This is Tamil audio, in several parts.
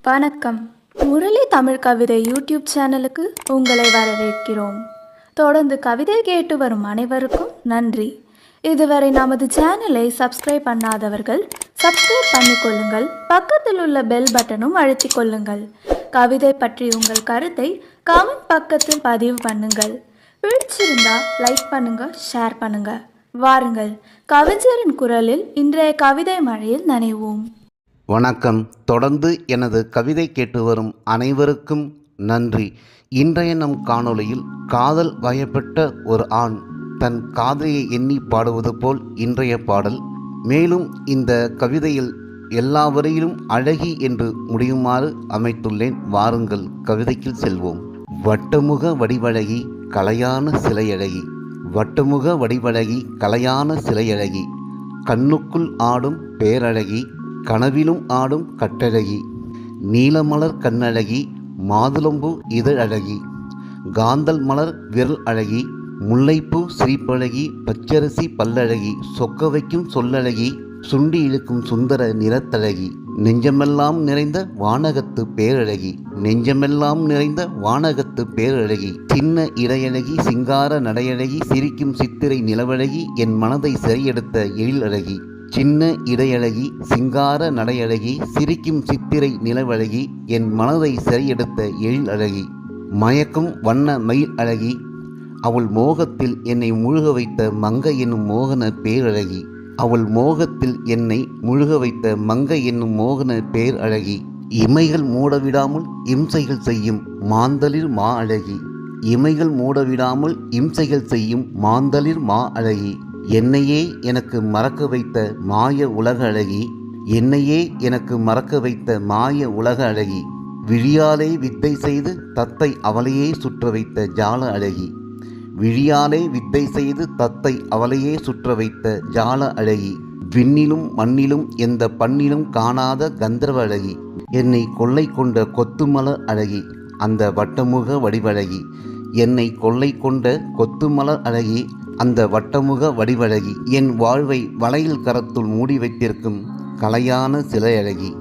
வணக்கம். முரளி தமிழ் கவிதை யூடியூப் சேனலுக்கு உங்களை வரவேற்கிறோம். தொடர்ந்து கவிதை கேட்டு வரும் அனைவருக்கும் நன்றி. இதுவரை நமது சேனலை சப்ஸ்கிரைப் பண்ணாதவர்கள் சப்ஸ்கிரைப் பண்ணிக்கொள்ளுங்கள். பக்கத்தில் உள்ள பெல் பட்டனும் அழுத்திக் கொள்ளுங்கள். கவிதை பற்றி உங்கள் கருத்தை கமெண்ட் பக்கத்தில் பதிவு பண்ணுங்கள். பிடிச்சிருந்தா லைக் பண்ணுங்க, ஷேர் பண்ணுங்க. வாருங்கள், கவிஞரின் குரலில் இன்றைய கவிதை மழையில் நனைவோம். வணக்கம். தொடர்ந்து எனது கவிதை கேட்டு வரும் அனைவருக்கும் நன்றி. இன்றைய நம் காணொளியில் காதல் வயப்பட்ட ஒரு ஆண் தன் காதலியை எண்ணி பாடுவது போல் இன்றைய பாடல். மேலும் இந்த கவிதையில் எல்லா வரையிலும் அழகி என்று முடியுமாறு அமைத்துள்ளேன். வாருங்கள், கவிதைக்கு செல்வோம். வட்டமுக வடிவழகி கலையான சிலையழகி, வட்டமுக வடிவழகி கலையான சிலையழகி, கண்ணுக்குள் ஆடும் பேரழகி, கனவிலும் ஆடும் கட்டழகி, நீலமலர் கண்ணழகி, மாதுளம்பூ இதழழகி, காந்தல் மலர் விரல் அழகி, முல்லைப்பூ சிரிப்பழகி, பச்சரிசி பல்லழகி, சொக்க வைக்கும் சொல்லழகி, சுண்டி இழுக்கும் சுந்தர நிறத்தழகி, நெஞ்சமெல்லாம் நிறைந்த வானகத்து பேரழகி, நெஞ்சமெல்லாம் நிறைந்த வானகத்து பேரழகி, சின்ன இடையழகி, சிங்கார நடையழகி, சிரிக்கும் சித்திரை நிலவழகி, என் மனதை சிறையெடுத்த எழில் அழகி, சின்ன இடையழகி, சிங்கார நடையழகி, சிரிக்கும் சித்திரை நிலவழகி, என் மனதை சிறையெடுத்த எழில் அழகி, மயக்கும் வண்ண மயில் அழகி, அவள் மோகத்தில் என்னை முழுக வைத்த மங்கை என்னும் மோகன பேரழகி, அவள் மோகத்தில் என்னை முழுக வைத்த மங்கை என்னும் மோகன பேர் அழகி, இமைகள் மூடவிடாமல் இம்சைகள் செய்யும் மாந்தளிர் மா அழகி, இமைகள் மூடவிடாமல் இம்சைகள் செய்யும் மாந்தளிர் மா அழகி, என்னையே எனக்கு மறக்க வைத்த மாய உலக அழகி, என்னையே எனக்கு மறக்க வைத்த மாய உலக அழகி, விழியாலே வித்தை செய்து தத்தை அவளையே சுற்ற வைத்த ஜால அழகி, விழியாலே வித்தை செய்து தத்தை அவளையே சுற்ற வைத்த ஜால அழகி, விண்ணிலும் மண்ணிலும் எந்த பண்ணிலும் காணாத கந்தர்வ அழகி, என்னை கொள்ளை கொண்ட கொத்துமலர் அழகி, அந்த வட்டமுக வடிவழகி, என்னை கொள்ளை கொண்ட கொத்துமலர் அழகி, அந்த வட்டமுக வடிவழகி, என் வாழ்வை வளையல் கரத்துள் மூடி வைத்திருக்கும் கலையான சிலை அழகி,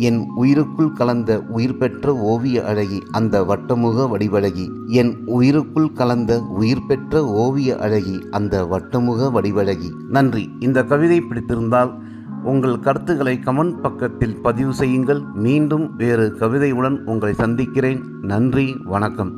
என் உயிருக்குள் கலந்த உயிர் பெற்ற ஓவிய அழகி, அந்த வட்டமுக வடிவழகி, என் உயிருக்குள் கலந்த உயிர் பெற்ற ஓவிய அழகி, அந்த வட்டமுக வடிவழகி. நன்றி. இந்த கவிதை பிடித்திருந்தால் உங்கள் கருத்துக்களை கமெண்ட் பக்கத்தில் பதிவு செய்யுங்கள். மீண்டும் வேறு கவிதையுடன் உங்களை சந்திக்கிறேன். நன்றி, வணக்கம்.